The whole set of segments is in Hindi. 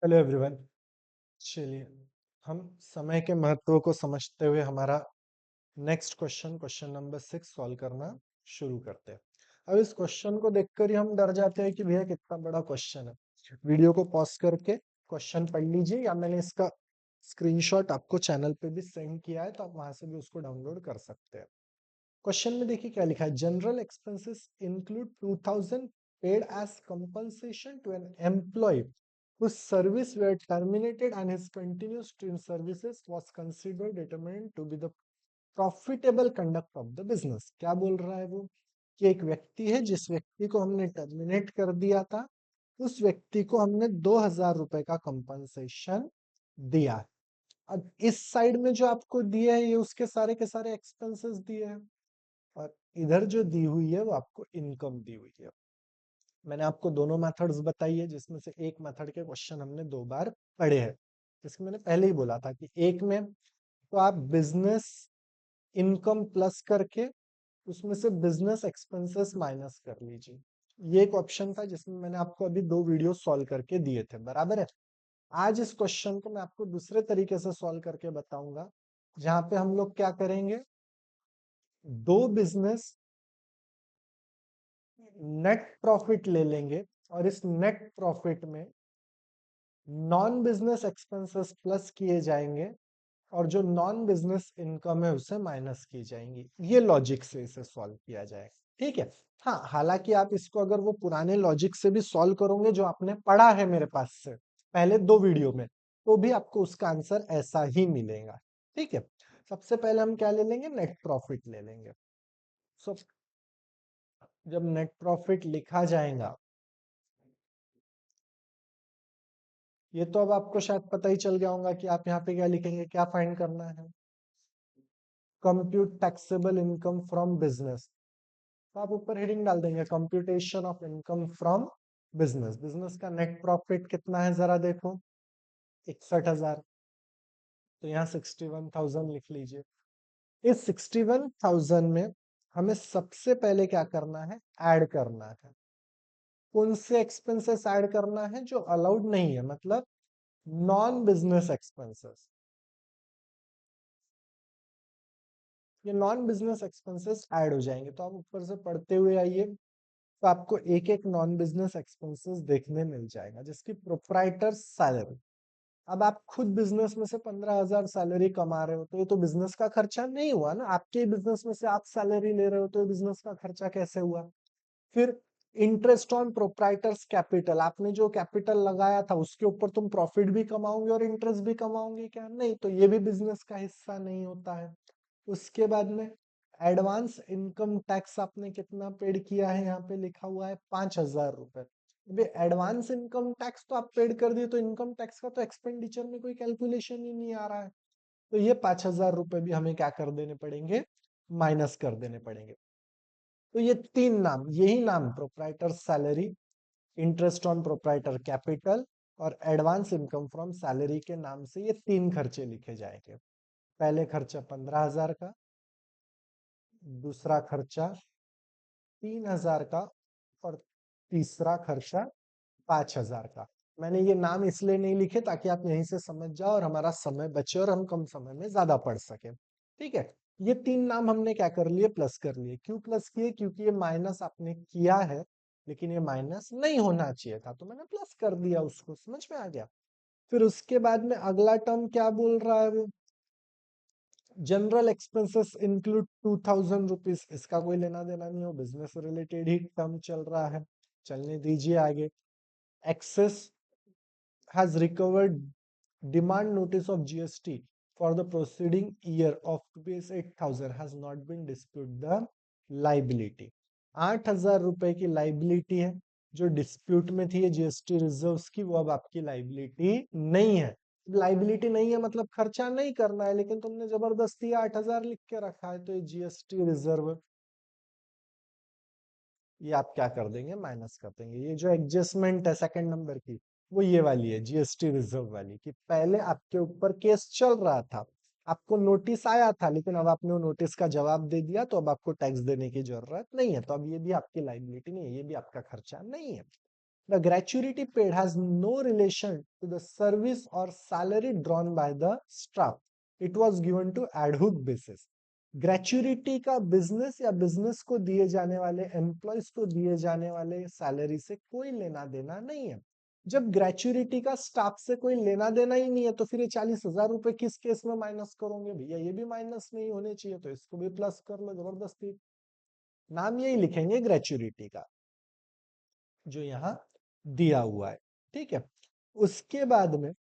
Hello everyone. चलिए, हम समय के महत्व को समझते हुए हमारा नेक्स्ट क्वेश्चन नंबर 6 सॉल्व करना शुरू करते हैं। अब इस क्वेश्चन को देखकर ही हम डर जाते हैं कि भैया कितना बड़ा क्वेश्चन है। वीडियो को पॉज करके क्वेश्चन पढ़ लीजिए, या मैंने इसका स्क्रीनशॉट आपको चैनल पे भी सेंड किया है, तो आप वहां से भी उसको डाउनलोड कर सकते हैं। क्वेश्चन में देखिए क्या लिखा है। General expenses include 2000 paid as compensation to an employ whose service were terminated and his continuous in services was considered determined to be the profitable conduct of the business। क्या बोल रहा है वो कि एक व्यक्ति है, जिस व्यक्ति को हमने टर्मिनेट कर दिया था, उस व्यक्ति को हमने 2000 रुपए का कंपनसेशन दिया है। अब इस साइड में जो आपको दिए है, ये उसके सारे के सारे एक्सपेंसेस दिए हैं, और इधर जो दी हुई है वो आपको इनकम दी हुई है। मैंने आपको दोनों मेथड्स बताई है, जिसमें से एक मेथड के क्वेश्चन हमने 2 बार पढ़े हैं। जिसमें मैंने पहले ही बोला था कि एक में तो आप बिजनेस इनकम प्लस करके उसमें से बिजनेस एक्सपेंसेस माइनस कर लीजिए। ये एक ऑप्शन था जिसमें मैंने आपको अभी 2 वीडियो सॉल्व करके दिए थे, बराबर है। आज इस क्वेश्चन को मैं आपको दूसरे तरीके से सॉल्व करके बताऊंगा, जहां पे हम लोग क्या करेंगे, दो बिजनेस नेट प्रॉफिट ले लेंगे, और इस नेट प्रॉफिट में नॉन बिजनेस एक्सपेंसेस प्लस किए जाएंगे, और जो नॉन बिजनेस इनकम है उसे माइनस की जाएंगी। ये लॉजिक से इसे सॉल्व किया जाएगा, ठीक है। हाँ, हालांकि आप इसको अगर वो पुराने लॉजिक से भी सॉल्व करोगे जो आपने पढ़ा है मेरे पास से पहले 2 वीडियो में, तो भी आपको उसका आंसर ऐसा ही मिलेगा, ठीक है। सबसे पहले हम क्या ले लेंगे, नेट प्रॉफिट ले लेंगे। सो जब नेट प्रॉफिट लिखा जाएगा, ये तो अब आपको शायद पता ही चल गया होगा कि आप यहाँ पे क्या लिखेंगे, क्या फाइंड करना है। Compute taxable income from business, तो आप ऊपर हेडिंग डाल देंगे computation of income from business. Business का नेट प्रॉफिट कितना है जरा देखो, 61,000। तो यहाँ 61,000 लिख लीजिए। इस 61,000 में हमें सबसे पहले क्या करना है, ऐड करना है। कौन से एक्सपेंसेस ऐड करना है जो अलाउड नहीं है, मतलब नॉन बिजनेस एक्सपेंसेस। ये नॉन बिजनेस एक्सपेंसेस ऐड हो जाएंगे। तो आप ऊपर से पढ़ते हुए आइए, तो आपको एक एक नॉन बिजनेस एक्सपेंसेस देखने मिल जाएगा, जिसकी प्रोप्राइटर सैलरी। अब आप खुद बिजनेस में से 15,000 सैलरी कमा रहे हो, तो ये तो बिजनेस का खर्चा नहीं हुआ ना। आपके बिजनेस में से आप सैलरी ले रहे हो, तो ये बिजनेस का खर्चा कैसे हुआ। फिर इंटरेस्ट ऑन प्रोप्राइटर्स कैपिटल, आपने जो कैपिटल लगाया था उसके ऊपर तुम प्रॉफिट भी कमाओगे और इंटरेस्ट भी कमाओगे क्या, नहीं, तो ये भी बिजनेस का हिस्सा नहीं होता है। उसके बाद में एडवांस इनकम टैक्स आपने कितना पेड किया है, यहाँ पे लिखा हुआ है 5,000 रुपए। अभी एडवांस इनकम टैक्स तो आप पेड कर दिए, तो इनकम टैक्स का तो एक्सपेंडिचर में कोई कैलकुलेशन ही नहीं आ रहा है। तो ये 5,000 रुपए भी हमें क्या कर देने पड़ेंगे, माइनस कर देने पड़ेंगे। तो ये तीन नाम, यही नाम proprietor salary, interest on proprietor capital और एडवांस इनकम फ्रॉम सैलरी के नाम से ये तीन खर्चे लिखे जाएंगे। पहले खर्चा 15,000 का, दूसरा खर्चा 3,000 का, और तीसरा खर्चा 5,000 का। मैंने ये नाम इसलिए नहीं लिखे ताकि आप यहीं से समझ जाओ और हमारा समय बचे और हम कम समय में ज्यादा पढ़ सके, ठीक है। ये तीन नाम हमने क्या कर लिए, प्लस कर लिए। क्यों प्लस किए, क्योंकि ये माइनस आपने किया है, लेकिन ये माइनस नहीं होना चाहिए था, तो मैंने प्लस कर दिया उसको। समझ में आ गया। फिर उसके बाद में अगला टर्म क्या बोल रहा है वो, जनरल एक्सपेंसेस इंक्लूड 2,000 रुपीज। इसका कोई लेना देना नहीं हो, बिजनेस रिलेटेड ही टर्म चल रहा है, चलने दीजिए आगे। Excess has recovered demand notice of GST for the preceding year of rupees 8,000 has not been disputed the liability। 8,000 रुपए की लाइबिलिटी है जो डिस्प्यूट में थी जीएसटी रिजर्व की, वो अब आपकी लाइबिलिटी नहीं है। लाइबिलिटी नहीं है मतलब खर्चा नहीं करना है, लेकिन तुमने जबरदस्ती 8,000 लिख के रखा है, तो ये जीएसटी रिजर्व, ये आप क्या कर देंगे, माइनस कर देंगे। ये जो एडजस्टमेंट है सेकंड नंबर की, वो ये वाली है, जीएसटी रिजर्व वाली, कि पहले आपके ऊपर केस चल रहा था, आपको नोटिस आया था, लेकिन अब आपने वो नोटिस का जवाब दे दिया, तो अब आपको टैक्स देने की जरूरत नहीं है, तो अब ये भी आपकी लाइबिलिटी नहीं है, ये भी आपका खर्चा नहीं है। The gratuity paid has no relation to the service or salary drawn by the staff. It was given to ad hoc basis. ग्रेचुरिटी का बिजनेस या बिजनेस को दिए जाने वाले एम्प्लॉयज को दिए जाने वाले सैलरी से कोई लेना देना नहीं है। जब ग्रेचुरिटी का स्टाफ से कोई लेना देना ही नहीं है तो फिर ये 40,000 रुपए किस केस में माइनस करोगे भैया? ये भी माइनस नहीं होने चाहिए, तो इसको भी प्लस कर लो जबरदस्ती। नाम यही लिखेंगे ग्रेचुरिटी का जो यहाँ दिया हुआ है, ठीक है। उसके बाद में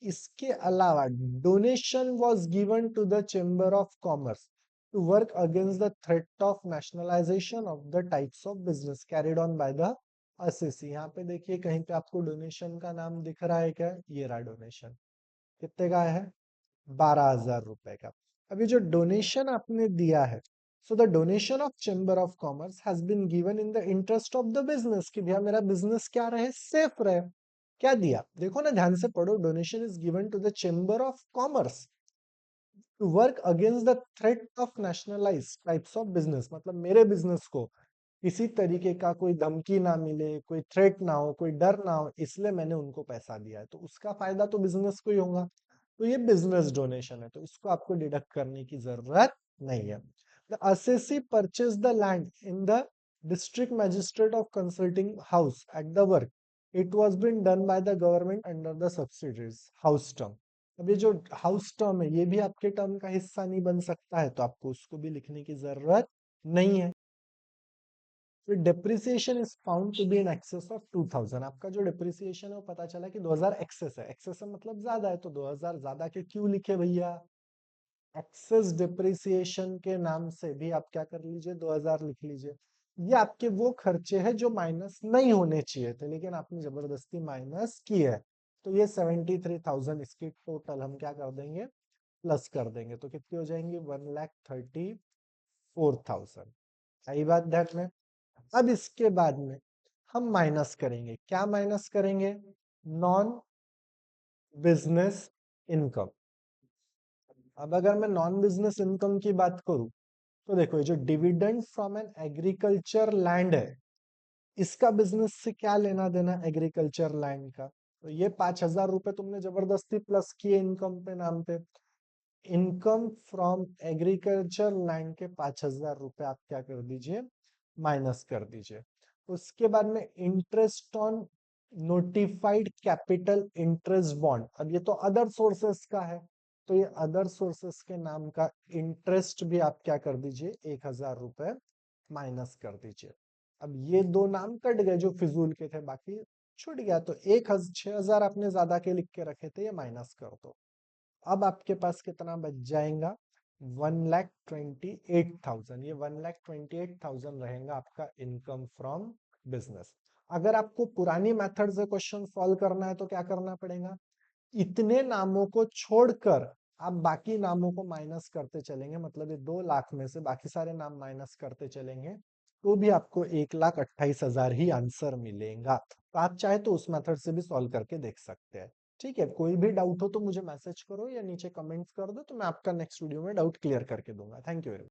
इसके अलावा donation was given to the chamber of commerce to work against the threat of nationalisation of the types of business carried on by the SSC. यहाँ पे देखिए कहीं पे आपको डोनेशन का नाम दिख रहा है क्या? ये रहा डोनेशन, कितने का है? 12,000 रुपए का। अभी जो डोनेशन आपने दिया है, so the donation of chamber of commerce has been given in the interest of the business, कि भैया मेरा बिजनेस क्या रहे? सेफ रहे। क्या दिया देखो ना, ध्यान से पढ़ो। Donation is given to the chamber of commerce to work against the threat of nationalise types of business, मतलब मेरे बिजनेस को किसी तरीके का कोई धमकी ना मिले, कोई थ्रेट ना हो, कोई डर ना हो, इसलिए मैंने उनको पैसा दिया है, तो उसका फायदा तो बिजनेस को ही होगा। तो ये बिजनेस डोनेशन है, तो इसको आपको डिडक्ट करने की जरूरत नहीं है। The assessee purchase the land in the district magistrate of consulting house at the work, it was been done by the government under the subsidies house term. अब ये जो हाउस टर्म है ये भी आपके टर्म का हिस्सा नहीं बन सकता है, तो आपको उसको भी लिखने की जरूरत नहीं है। फिर depreciation is found to be in excess of 2000। आपका जो डेप्रिसिएशन है वो पता चला कि 2000 एक्सेस है। एक्सेस है मतलब ज्यादा है, तो 2000 ज्यादा के क्यों लिखे भैया? एक्सेस डिप्रिसिएशन के नाम से भी आप क्या कर लीजिए? 2000 लिख लीजिए। ये आपके वो खर्चे हैं जो माइनस नहीं होने चाहिए थे, लेकिन आपने जबरदस्ती माइनस किए है। तो ये 73,000 इसकी टोटल हम क्या कर देंगे? प्लस कर देंगे, तो कितनी हो जाएंगी? 1,34,000। सही बात ध्यान में। अब इसके बाद में हम माइनस करेंगे, क्या माइनस करेंगे? Non business income. अब अगर मैं नॉन बिजनेस इनकम की बात करूं, तो देखो ये जो dividend from an agriculture land है, इसका बिजनेस से क्या लेना देना एग्रीकल्चर लैंड का? तो ये 5,000 रुपए तुमने जबरदस्ती प्लस किए इनकम पे नाम पे। इनकम फ्रॉम एग्रीकल्चर लैंड के 5,000 रुपए आप क्या कर दीजिए? माइनस कर दीजिए। उसके बाद में interest on notified capital interest bond, अब ये तो अदर सोर्सेस का है, तो ये अदर सोर्सेस के नाम का इंटरेस्ट भी आप क्या कर दीजिए? 1,000 रुपए माइनस कर दीजिए। अब ये दो नाम कट गए जो फिजूल के थे, बाकी छूट गया, तो 6,000 आपने ज्यादा के लिख के रखे थे, ये माइनस कर दो। अब आपके पास कितना बच जाएगा? 1,28,000। ये 1,28,000 रहेगा आपका इनकम फ्रॉम बिजनेस। अगर आपको पुरानी मेथड से क्वेश्चन सॉल्व करना है तो क्या करना पड़ेगा? इतने नामों को छोड़कर आप बाकी नामों को माइनस करते चलेंगे, मतलब ये 2 लाख में से बाकी सारे नाम माइनस करते चलेंगे, तो भी आपको 1,28,000 ही आंसर मिलेगा। तो आप चाहे तो उस मेथड से भी सॉल्व करके देख सकते हैं। ठीक है, कोई भी डाउट हो तो मुझे मैसेज करो या नीचे कमेंट्स कर दो, तो मैं आपका नेक्स्ट वीडियो में डाउट क्लियर करके दूंगा। Thank you very much.